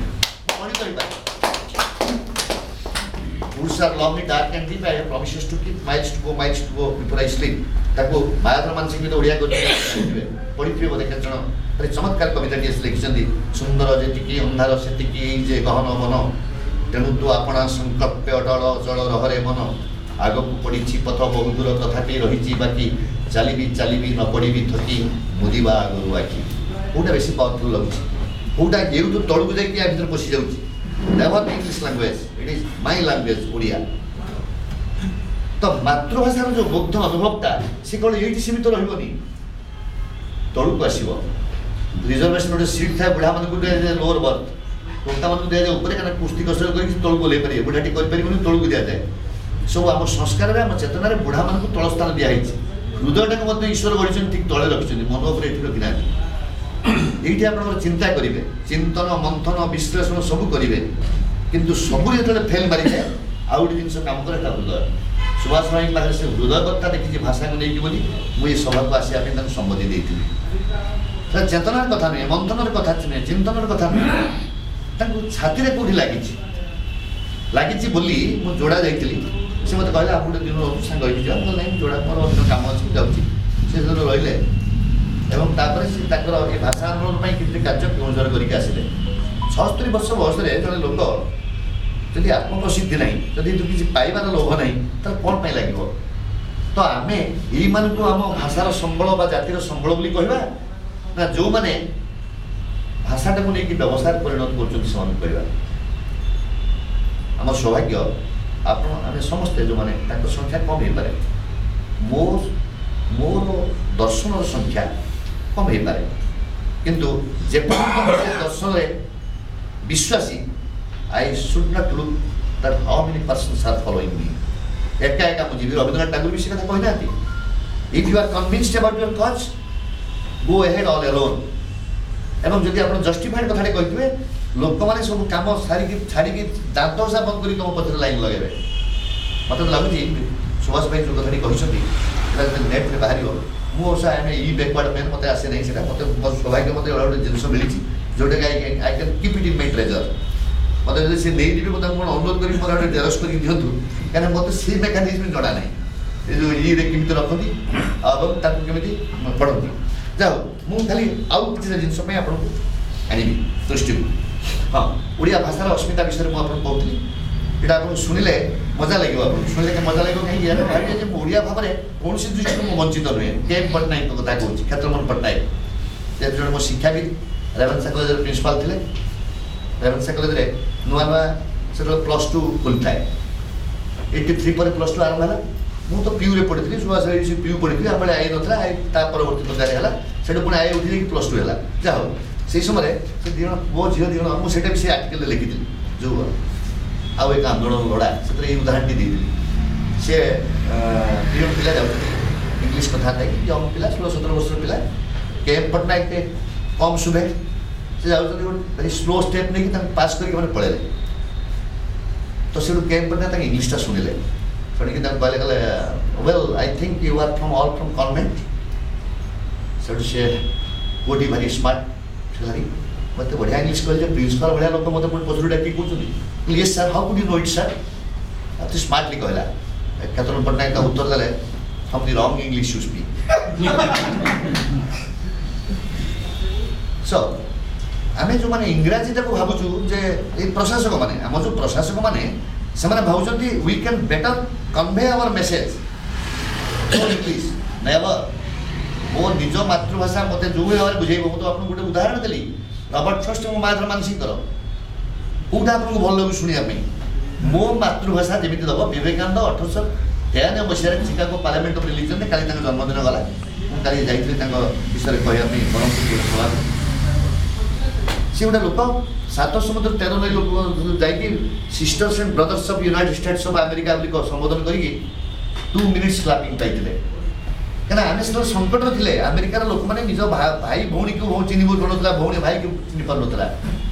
Words are lovely, dark and deep. I have promises to keep, miles to go before I sleep. ताको मायाधर मानसिंह भी तो ओडिया करते पढ़ी बोधे केत जन अरे चमत्कार कविता लिखिं सुंदर जी अंधार से जे गहन मन तेणु तू आपणा संकल्प अटल जल रहरे मन आग को पड़ी पथ बहु दूर तथापि रही बाकी चली न पड़ी थकी मुदिबा आगु आखि कौटा बेस पावरफुल लगुच कौटा ये तलू जाए भर पशि जाऊँगी never English language it is my language Odia तो मातृभाषार जो मुग्ध अनुभवटा सी कौन ये सीमित रही तलू आसो रिजर्वेशन गोटे सीट था बुढ़ा मानक लोअर बर्थ टंका मान दिया जाए कुस्ती कसरत कर तलू ओल्ल पारे बुढ़ाटी करें तलू दिया जाए सब आम संस्कार आम चेतना बुढ़ा मान तल स्थान दिखाई हृदयटा को ईश्वर गढ़ी ठीक तले रखिंट मन उपर ये रखी ना ये आप चिंता करेंगे चिंतन मंथन विश्लेषण सब करेंगे किंतु सब जो फेल मारी जाए आउ गोटे जिन कम करे हृदय सुभाष भाई पाखे से हृदयकर्ता देखी भाषा को लेकिन बोली मुझे सभा को आसपा सम्मति देती चेतनार कथा नुहे मंथनर कथा नुहे चिंतनर कथा नुहे छाती में कौटी लगी बोली मुझे जोड़ा जाइली से मत कहले आप गोटे दिन रोज सांग ना जोड़ा मोर अन्य कम अच्छी जाऊँगी से दिन रही एवं तापर ये भाषा आंदोलन किसी कार्य केउझर करके आसिले 76 वर्ष बयस जड़े लोक जदि आत्मप्रसिद्धि ना जदि किसी पाइबार लोभ ना तो कौन लगे तो आम यही आम भाषार संबल बा जातिर संबल बोली कहवा ना जो मैंने भाषाटा को लेकिन व्यवसाय परिणत कर आम सौभाग्य आप समस्ते जो मैंने संख्या कम हो पाए मोर दर्शन संख्या कम हो पाए किंतु जेपर्यंत दर्शन विश्वासी I should not look that how many persons are following me एका एका मुझे रवींद्रनाथ टैगोर भी कथा कहना if you are convinced about your cause go ahead all alone एवं जदि आप जस्टिफाइड कथाटे कहिथिबे लोक माने सब काम छाड़ी दांत हिसाब बंद कर तुम पत्र लाइन लगे मत लगुच सुभाष भाई जो कथाटी कहते नेट में बाहर मुझे आम इ बैकवर्ड मैन मत आसे नहीं मत सौभाग्य मत गोटे जिन मिली जोटा I can keep it in my treasure मत सी नहीं जी मतलब कौन अनुरोध करी मोर गोटे जेरक्स कर दिंतु कहीं मत से मेकानिजम जड़ा ना जो ये केमी रखती केमी पढ़ती जाओ मुझे खाली आउ कि जिन आपको आनबी दृष्टि हाँ ओडिया भाषार अस्मिता विषय मुझे कहती ये आप शुणिले मजा लगे आप शुणिले मजा लगे कहीं भाई ओडिया भाव में कौन सी दृष्टि मुझे वंचित नुहे के पट्टनायक कथा कहूँ क्षेत्रमोहन पट्टनायक जो मो शिक्षाविद रेवेन्सा कॉलेज प्रिंसिपाल थे रेवेन्सा कॉलेज नुआ नुआ से +2 खोली थाए 83 पर +2 आरंभ है मुझे तो पीयू पढ़ी सुभाष पीयू पढ़ी आम आई ना परवर्ती प्रकार है पुणी आई उठी +2 है जहाँ से समय से दिज मो झील दिज मुझे भी आर्टिकल लिखी जो आउ एक आंदोलन लड़ा से उदाहरण दी सी प्रिय पिला जाऊँ इंग्लीश कथा यंग पिला 16-17 वर्ष पिला के पट्टनायक कम शुभे से जाऊँ स्लो स्टेप नहीं पास करके पड़े तो से के पट्टनायक इंग्लीशटा शुणिले शुणिक कहले well I think you are from all from convent से कोटी भारी स्मार्ट मत बढ़िया इंग्लीश कहले प्रिंसिपाल बढ़िया लोक मत पचर डाक कहते yes sir how could you know it sir तो स्मार्टली कहला क्षेत्रमोहन पट्टनायक का उत्तर देले from the wrong English you speak so आम जो मैंने इंग्राजीटा को भावुँ जे प्रशासक मैंने आम जो प्रशासक मैंने से भावुं we can better convey our message please never मो निज मातृभाषा मत जो भाव में बुझे मुझे आपको गोटे उदाहरण देली रॉबर्ट फर्स्ट मो मायाधर मानसिंह कौटा आपको भल लगे शुणापी मो मातृभाषा जमी दब विवेकानंद 1893 मसीह चिकागो पार्लियामेंट ऑफ रिलीजन में काली जन्मदिन गला मुझे काली जाइए विषय कहवाई ब्रह्मपुर सभा सी गोटे लोक 7 समुद्र 13 नई लोक जाकि sisters and brothers of United states of America संबोधन करके 2 मिनिट्स क्लापिंग पाई क्या आम से संकट थे अमेरिकार लोक मैंने निज भाई भौणी को चिन्ह पड़ूला भौणी भाई को चिन्ह पार्ला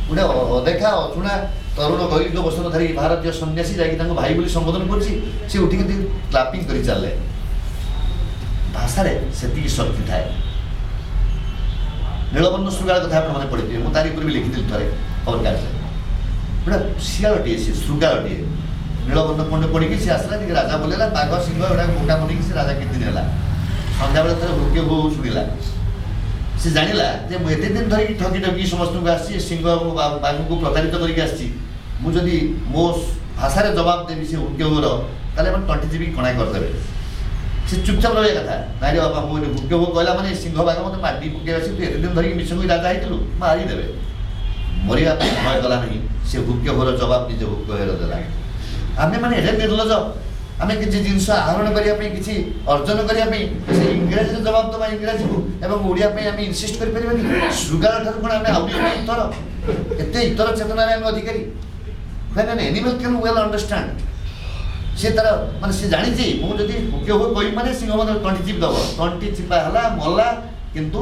गोटे अदेखा अचुणा तरुण गैरिक वस्त्रधारी भारतीय सन्यासी जाकि भाई बोली संबोधन कर उठिक क्लापिंग कर चले भाषा से शक्ति थाए नीलवर्ण श्रृगाल कथा आपने पढ़ी मुझे तारी भी लिखी थे खबर कागज गोटे शियालटे सी श्रृगालटे नीलवर्ण खंड पड़ी सी आसला राजा बोलेला बाघ सिंह गोटा मोटा बन से राजा केते दिन है सन्ध्या बेले थोड़े भूक्य गो शुणिला सी जानिला जे एत दिन धरिक ठगी ठगी समस्त आसी सिंह बाघ को प्रताड़ित करके मुझे मो भाषा जवाब देवी से भूक्य गोर ताले तंटी जीवी कणा करदे से चुपचाप रहा कथा नारी बापा मुझे भूक्य गो कहला मैंने सिंह बाघ मत माटी पकड़ तू एत दिन धरिक मिशन राजा होइलु मारिदेवे मरिया भय कला नहीं से भूक्य गोर जवाब निजे भूक्य होर देला आमे माने एडे निर्लज आम किसी जिनस आहरण करने किसी अर्जन करने इंग्राजी जवाब दबा इंग्राजी को एवं ओडिया आम इनसिस्ट कर श्रृगाल ठार कौन आम इतर एत इतर चेतना आम अधिकारी when an animal can well understand से तार माने से जानी मुझे मुख्य हो कोई माने सिंह मैंने तंटी चिप दब तंटी चिपा है मला किंतु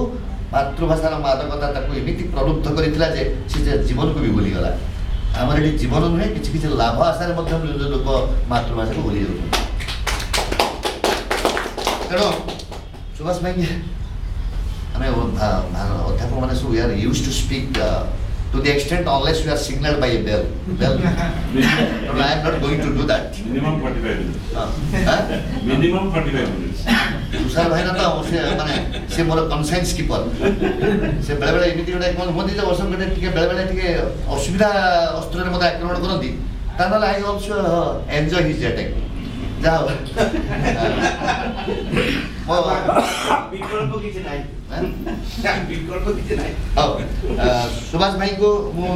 मातृभाषार मादकता एमती प्रलुब्ध करता से जीवन को भी भूलीगला आमर ये जीवन नुहे कि लाभ आशार लोक मातृभाषा को भूली जाऊँ तेणु सुभाष भाई आम अध्यापक मैंने सब we are used to speak to the extent unless we are signaled by a bell. No, I am not going to do that. Minimum 45 minutes. Minimum 45 minutes. Tushar भाई ना से माने से मोर कन्साइंस कीपर से बेले बेले एमिति गोटे कोन होती जे वर्षन गोटे टिके बेले बेले टिके असुविधा अस्त्र रे मते आक्रमण करंती तानले I also enjoy his attack जाओ मो विकल्प किछ नाही विकल्प किछ नाही सुभाष भाई को मो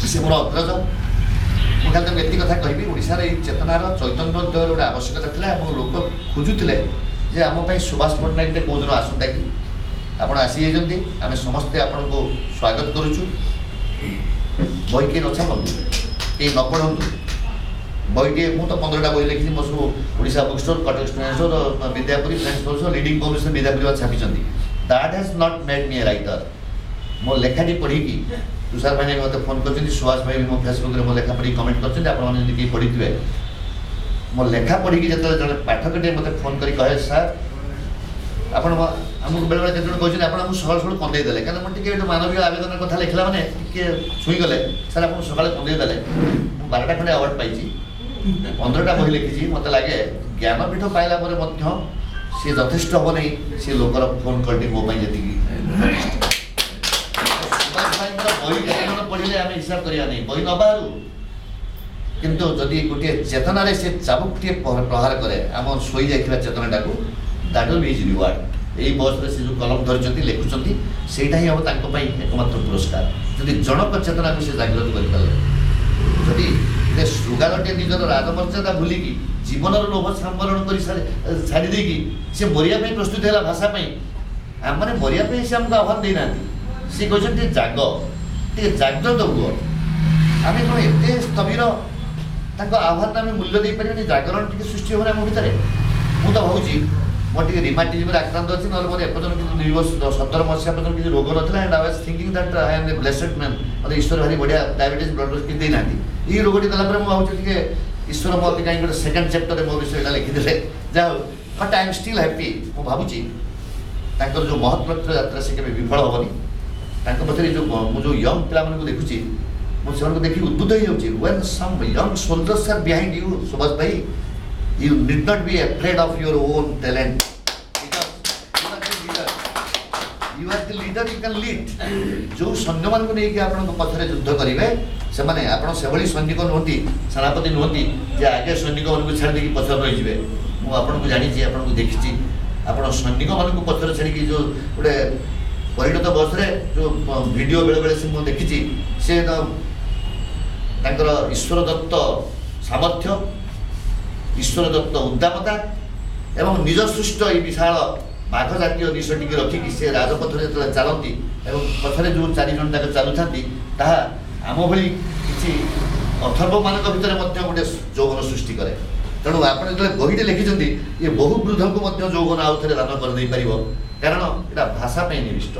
से मोर अग्रज मो खाली तो एति कथा कहबी ओडिसा रे चेतनार चैतन्य गोटे आवश्यकता थिला मो लोक खोजुथिले जे आम पई सुभाष पटनायक को दिन आसंता कि आपण आसी जेजंती आमे समस्त आपण को स्वागत करूछु बई के न छापंतु ए न पढंतु बईटे मु तो 15टा बई लिखी मो सब Odisha book store Cuttack store Vidyapuri friends store leading publisher Vidyapuri छापिचंती that has not made me a writer मो लेखाटी पढ़ी कि तुषार भाई मत फोन कर सुभाष भाई भी मो फेसबुक रे मो लेखा पढ़ी कमेंट कर आपड़ी कि पढ़ी थे मो लेखा पढ़ी जो जड़े पाठकटे मत फोन कर कहे सार आप आमको बेले बेले जो कहते आप सकाल सकाल कंदे देले क्या मुझे मानवीय आवेदन कथा लिखला मैंने छुईगले सार आप सकाल कंदे देले 12टा खंडे अवार्ड पाई 15टा बही लिखी मत लगे ज्ञानपीठ पाइला सी यथेष्ट हम नहीं सी लोकर फोन कल मो जी बही पढ़े आम हिसाब करवा नहीं बही न बाहर किंतु जदि गोटे चेतना से चाबुकटे प्रहार करे आम शोई जा चेतनाटा को that will be his reward यही बयस से जो कलम धरी लिखुंट से हम एकमात्र पुरस्कार जदि जनक चेतना को से जागृत करें जदि श्रृगालटे निजर राजमर्यादा भूलिकी जीवन लोभ संवरण कर छाड़ी देकी से मरिया प्रस्तुत है भाषापी आम मैंने मरिया से आमको आह्वान देना सी कहते जाग टे जाग्रत हुए आम कौन एत स्थविर आह्वान आम मूल्य दे पारे जागरण टी सृष्टि हो भितर मुझे भावी मोर टे रिमाटिज्म आक्रांत अच्छी ना मोर एपर्तन 17 मसीहा पर्यटन किसी रोग नाला and I was thinking that I am a blessed man मतलब ईश्वर भारी बढ़िया डायबिटीज ब्लड प्रेशर कि देना ये रोगटी देला मुझे भावी ईश्वर मत कहीं गोटे सेकेंड चैप्टर मो विषय लिखिदे जाओ but I am still happy मु भावुची जो महत्व यात्रा से केवे विफल हेनी पक्षे जो जो यंग पिला को देखुची मुझे देखिए उद्बुद्ध हो जाऊँगी when some young soldiers are behind you Subhas भाई you need not be afraid of your own talent you are the leader you can lead जो सैन्य मान को लेकिन आप पक्षरे युद्ध करेंगे से मैंने आप से सैनिक नुहति सेनापति नुहति जे आगे सैनिक मान छाड़ी देखिए पचर रही मुझे जानी आपको देखी आप सैनिक मान पचर छाड़ी जो गोटे परिणत बयस जो वीडियो बेले बेले से मुझे देखी से ईश्वर दत्त सामर्थ्य ईश्वर दत्त उद्दामता एवं निज सृष्ट ये विशाल बाघ जातीय निशटी रखिकी से राजपथ जो चलती पछरे जो 4 जन तक चलुता आम भली किसी अथर्व मान भर गोटे यौवन सृष्टि करे तेणु आप जो बहीटे लिखिं ये बहु वृद्ध को यौवन आउ थे दान करदे पार कारण यहाँ भाषा निविष्ट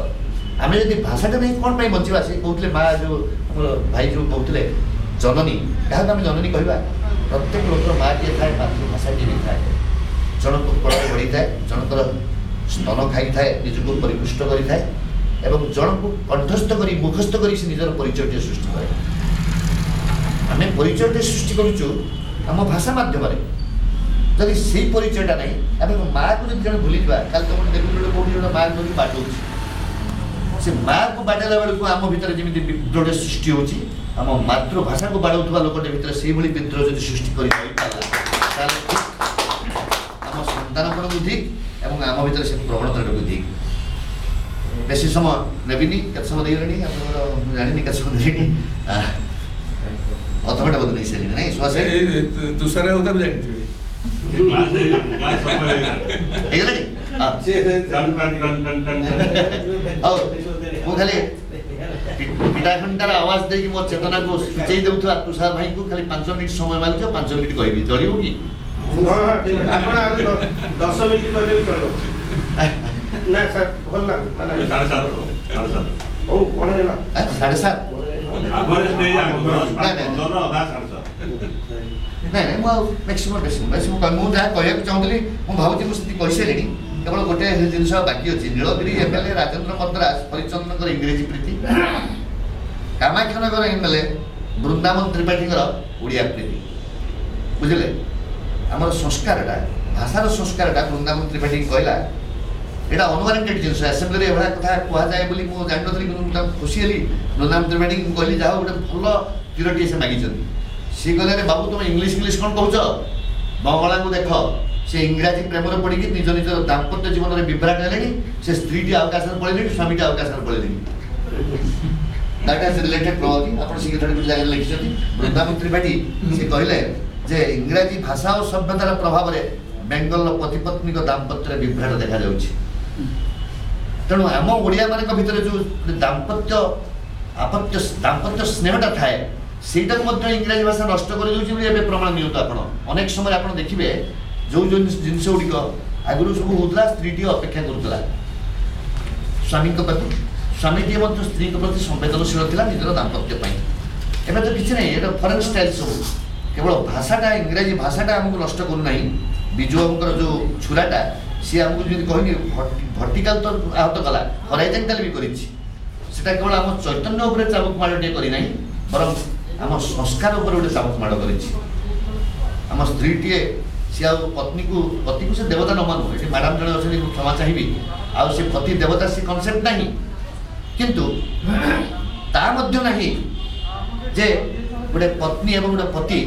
आम जब भाषाटा नहीं कौन बचा से कहते माँ जो भाई जो कहते जननी क्या आम जननी कह प्रत्येक लोकर माँ टे थाए मातृभाषा टी भी थाए जनक बड़ बढ़ी थाए जनकर स्तन खाई थाए निजक परिपुष्ट करें जन को कंठस्थ कर मुखस्थ कर निजर परिचय सृष्टि कै आम परिचय सृष्टि करुचु आम भाषा मध्यम जदि से परिचयटा नहीं आम माँ को जब जन भूली कल तुम देखो कौटी जो माँ को बाटो से माँ को बाटेला बेलू आम भितर जमी विद्रोह सृष्टि होची आम मातृभाषा को बाड़ौवा लोकटे भितर से विद्रोह जब सृष्टि कर आम सन्तान को ठीक और आम भितर से प्रवणता को ठीक बेसी समय नेबिनी केत समय देनी जानी केत समय देनी अथवा बोध नहीं सारे नहीं श्वास तुषार होता जानी खाली पिटा घंटार आवाज दे मो चेतना को सूचई देउथवा तुषार भाई को खाली 5 मिनिट समय मांगो 5 मिनिट कहबी चलियो कि 10 मिनिट कहले चलो ना सर भल ना 7:30 ओ कोन हैला 7:30 आगरे स्टेज नहीं मैक्सीम जहाँ कह चाहूँगी मुझे भावी मुझे कही सारे केवल गोटे जिन बाकी अच्छी नीलगिरी एमएलए राजेन्द्र मद्रास हरिचंद्र इंग्रेजी प्रीति कामाक्षनगर एमएलए वृंदावन त्रिपाठी ओडिया प्रीति बुझे आम संस्कारटा भाषार संस्कारटा वृंदावन त्रिपाठी कहला यहाँ अनवारंटेड जिन आसेम्बली एभा कथा कहुए बोली मुझे जानी नी खुशी हली वृंदावन त्रिपाठी कहली जहाँ गोटे भल तीरटी से मागिं सी कहले बाबू तुम इंग्लीश कौन कौच बंगला को देख से इंग्राजी प्रेम पड़ी निज निज दाम्पत्य जीवन में विभ्राट है से स्त्री अवकाश पड़े स्वामी अवकाश पड़े दैट इज रिलेटेड प्रॉब्लम आप जगह लिखिं वृंदावन त्रिपाठी से कहले जे इंग्राजी भाषा और सभ्यतार प्रभाव में बेंगल पति पत्नी दाम्पत्य विभ्राट देखा तेणु आम ओडिया मान भर जो दाम्पत्य स्नेहटा थाए सेटा इंग्राजी भाषा नष्ट कर प्रमाण नियंतु आप अनेक समय आप देखिए जो जो जिनस गुड़िक आगुरी सब होता स्त्री अपेक्षा करूला स्वामी प्रति स्वामी स्त्री प्रति संवेदनशील था निजर दाम्पत्य एवं तो किसी ना ये फरेन स्टाइल सब केवल भाषाटा इंग्राजी भाषाटा आमको नष्ट करूना बिजु बाबूर जो छुराटा सी आमको जमी कह भर्टिकाल तो आहत कला हराइजेंटाल भी करा केवल आम चैतन्य उपर चाबुक माड़े करना बरं आम संस्कार उपर गोटे चाबुक माड़ कर स्त्री सी पत्नी को से देवता न मानू ये मैडम जड़े अच्छे क्षमा चाहिए आउ से पति देवता से कनसेप्ट नहीं किंतु ता नहीं जे गोटे पत्नी और गोटे पति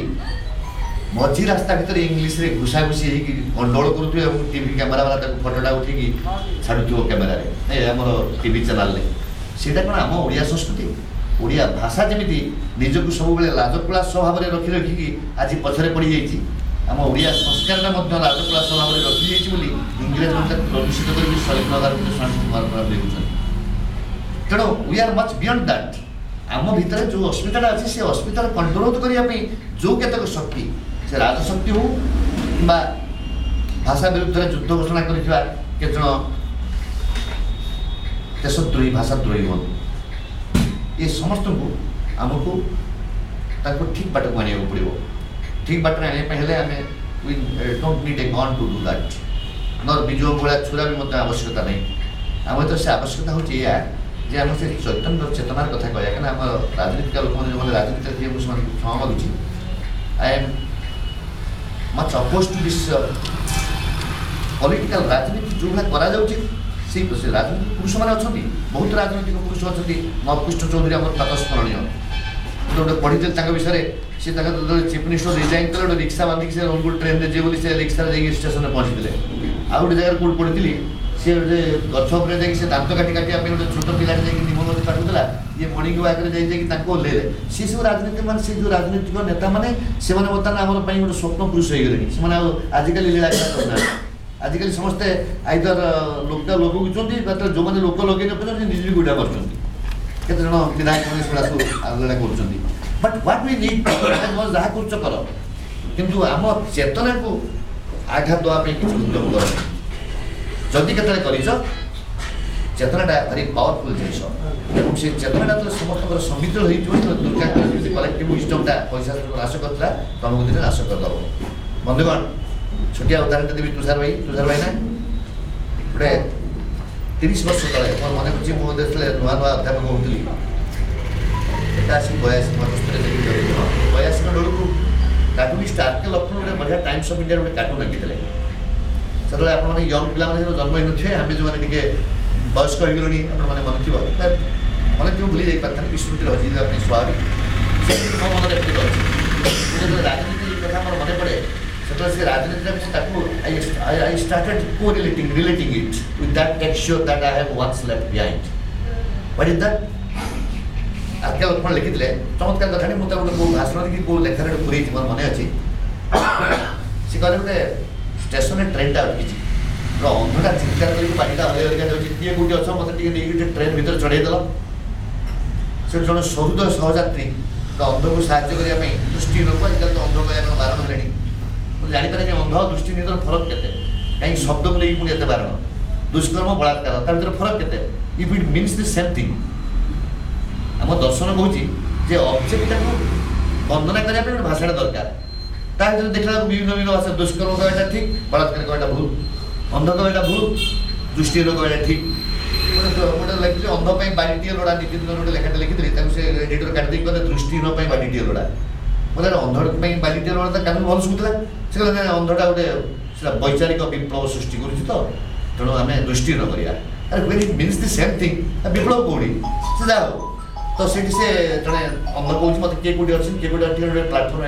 मझी रास्ता भीतर इंग्लीश रे घुसा घुसी गंडोल करुवे टीवी कैमेरा वाला फोटोटा उठेकी छाड़ू कैमेरारे आम टीवी चैनल से कौन आम ओडिया संस्कृति ओडिया भाषा जमी निजक सब लाजकुला स्वभाव में रखी रखिकी आज पछरे पड़ जाइए आम ओडिया संस्कारटा लाजकुला स्वभाव में रखी जाइए इंग्रेज मतलब प्रदूषित करके शहीदनगर स्वामी कुमार प्रभु देखुं तेणु we are much beyond that आम भीतर जो अस्मिताटा अच्छी से अस्मितार कंट्रोल करने जो केतक शक्ति से राजशक्ति हो कि भाषा विरुद्ध युद्ध घोषणा कर देशद्रोही भाषाद्रोही हूँ ये समस्त को आमको ठीक बाट को आने पड़ो ठीक बाट आने आम we don't need a gun to do that नर बिजु भाया छुरा भी मतलब आवश्यकता नहीं आम तो से आवश्यकता होची या जे आम से चैतन्य चेतनार कथा कहया कना आम राजनीतिक लोक मैंने जो राजनीति किए मुझे क्षमा मागुची I am much oppose to this political राजनीति जो भाई करा जाउची से राजनीतिक पुरुष मैंने अच्छा बहुत राजनीतिक पुरुष अच्छा नवकृष्ण चौधरी आम प्रातस्मरणीय गोटे पढ़ी विषय सी चीफ मिनिस्टर रिजाइन कले गोटे रिक्शा बांधिक से रंगुल ट्रेन में जी से रिक्शा स्टेशन में पहुँचते आ गोटे जगह कौट पढ़ी सी गोटे गछ से दांत काटी काटा गोटे छोट पिला निमोदी काटुला ये मणिक आगे ओल्ले सी सब राजनीति मान से जो राजनीतिक नेता मैंने से बर्तमान आम गोटे स्वप्न पुरुष हो गले से आजिकल लीला करना आजिकल समस्ते आइदर लोक लगुच्च जो मैंने लोक लगे निज भी गुड़ा कर केत जन विधायक मैंने लीला कर बट व्हाट वी नीड जहाँ कर किंतु आम चेतना को आघात देवाई किसी उद्यम कर जदि केतले कर चेतनाटा भारी पावरफुल जिनिस और से चेतनाटा जो समस्त सम्मिलित हो दुर्गा कलेक्टिव विजडमटा पैसा नाश करता तुमको दिन नाश करदेव बंधुगण छोटिया उदाहरण देवी तुषार भाई ना गोटे 30 वर्ष तले मोर मन पड़े मुझे नुआ नुआ अध्यापक होती आसिक 82 बेलू कार्टूनिस्ट आरके लक्ष्मण गोटे बढ़िया टाइम्स ऑफ इंडिया गोटे कार्टून आंकी से आप यंग पिला जन्म होते आम जो मैंने वयस्क हो गलुणी मैंने मन थी मन क्यों भूली जाई पार्थ स्मृति हजिजापी स्वाभाविक मो मन अच्छी राजनीति कथा मोर मन पड़े से राजनीति I started co-relating it with that texture that I have once left behind. What is that? R K Laxman लिखिले चमत्कार कथा नहीं मुझे गोटे भाषण कि कौ लेखार पूरे मोर मन अच्छी सी कहले गोटे स्टेशन ट्रेनटा अटकी अंधटा चिंता करके बाड़ीटा हल्का जाऊँगी किए कौटी अच्छ मत ट्रेन भर चढ़ेदेल से जन सहृदय सहयात्री अंध को साहय करने दृष्टि लोक आजकल तो अंध कहना बारण है मुझे जापर कि अंध दृष्टि निधर फरक के कहीं शब्द को लेकिन पुणी बारण दुष्कर्म बलात्कार ता भर फरक के if it means the same thing आम दर्शन कहूँ ऑब्जेक्टा को वंदना करने भाषा दरकार ता देखला विभिन्न विभिन्न भाषा दुष्कर्म कहटा ठीक बलात्कार कहटा भूल अंध कहटा भूल दृष्टि रोग कहटा ठीक गोटे लिखिले अंध बाड़ीटे लोड़ा नीति दिन गोटे लेखाटे लिखी से एडिटर काटिदी कहते दृष्टिहीन बाड़ीटे लोड़ा बोले अंध बाड़ीटे लोड़ा तो कान भल शुभुला से कहते अंधटा गोटे वैचारिक विप्लव सृष्टि करो तेणु आम दृष्टिहीन करा अरे when it means the same thing Biplab कौड़ी से जा तो से जड़े अंध कौन मत किए कौटी अच्छे किए कौटी गोटे प्लाटफर्म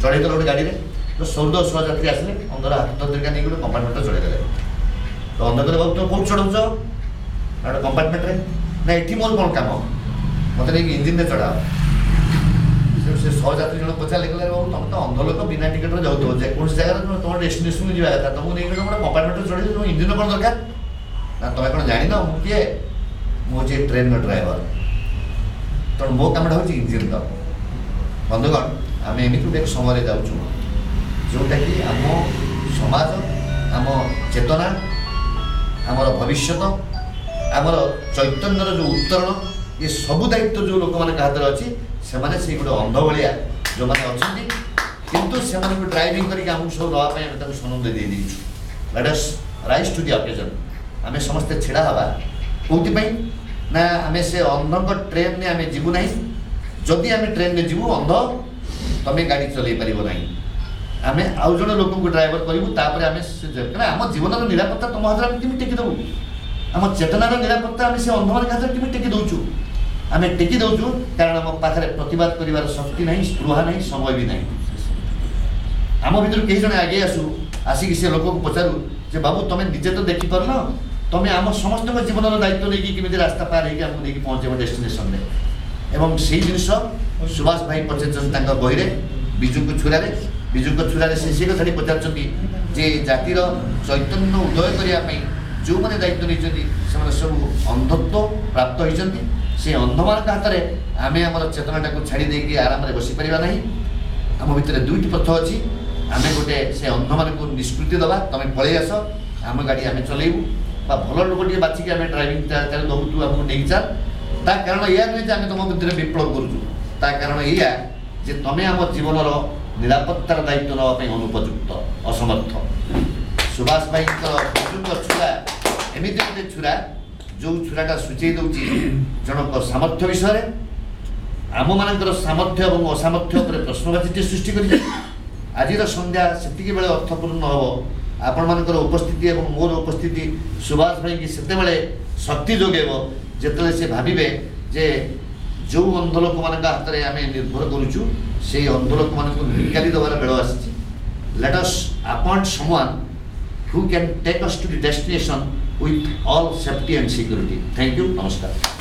चढ़ेदेल गोटे गाड़ी में तो सहृदय सहयात्री आसिले अंधर हाथ दरिका नहीं गोटे कंपार्टमेंट चढ़ेदेले तो अंध कहते बाबू तुम कौट चढ़ाऊच गोटे कंपार्टमेंट ना ये मोर कौन कम मत नहीं इंजिन में चढ़ाओ से सहयात्री जन पचारे कहले बाबू तुम तो अंध लोक बिना टिकेट जाऊथ जेकोसी जगह तुम डेस्टिनेशन को जावा तुमको नहीं गोटे कंपार्टमेंट चढ़े तुम इंजिन कौन दरकार ना तुम कौन जान मुझे किए मुझे ट्रेन ड्राइवर तेणु मो कमटा हूँ इंजिन का बंधुगण आम एमती गोटे समय जाऊँ जोटा कि आम समाज आम चेतना आमर भविष्य आमर चैतन्यर जो उत्तरण ये सबू दायित्व जो लोक मैंने हाथ में अच्छी से गोटे अंध भाया जो मैंने अच्छा किंतु से ड्राइविंग करके आमको सब नापी सनद दे देचु let us rise to the occasion आम समस्ते छिड़ा हवा कौन ना आम से अंध ट्रेन में आम जीवु ना जदि आम ट्रेन में जीवु अंध तमें गाड़ी चल पार ना आम आउ जन लोक को ड्राइवर करूँ आम जीवन निरापत्ता तुम हाथ में केमी टेकिदेबू आम चेतनार निरापत्ता आम से अंध मान हाथ में केमी टेकी दौचु आम टेकी दौचु कारण आम पाखे प्रतिवाद कर शक्ति ना स्पृहा ना समय भी ना आम भर कई जन आगे आसू आसिक से लोक को पचारू जे बाबू तुम्हें निजे तो देखिपार न तुम्हें आम समस्त जीवन दायित्व नहीं कि रास्ता पार होकर नहीं पहुँचे डेस्टिनेशन में एवं से जिन सुभाष भाई पचार बही बिजुक छुरा बिजुक छुरा से कथा पचार जे जातिर चैतन्य उदय करने जो मैंने दायित्व नहीं सब अंधत्व प्राप्त होती से अंध मान हाथ में आम आम चेतनाटा को छाड़ी देकी आराम से बसीपर ना आम भितर दुईट पथ अच्छी आम गोटे से अंध मान को निष्कृति दबा तुम पलि आस आम गाड़ी आम चलू भल लोक टे बाछिकी आम ड्राइविंग दबू तू आमको नहीं चाल ता कारण यह नुहे आम तुम भितर विप्लव करुँ कारण या जे तुम आम जीवन निरापत्तार दायित्व नापी अनुपयुक्त असमर्थ सुभाष भाई बिजुक छुरा एमती गोटे छुरा जो छुराटा सूचई दूसरी जनक सामर्थ्य विषय आम मान सामर्थ्य और असामर्थ्य प्रश्नवाची सृष्टि कर आज संध्या से बेले अर्थपूर्ण हम आपण मानकर उपस्थिति और मोर उपस्थिति सुभाष भाई की से शक्ति जोगेब जिते से भावे जे जो अंध लोक मान हाथ में आम निर्भर करुचु से अंध लोक मान निकाली देवार बेल आसी let us appoint someone who can take us to the destination with all safety and security. Thank you. Namaskar.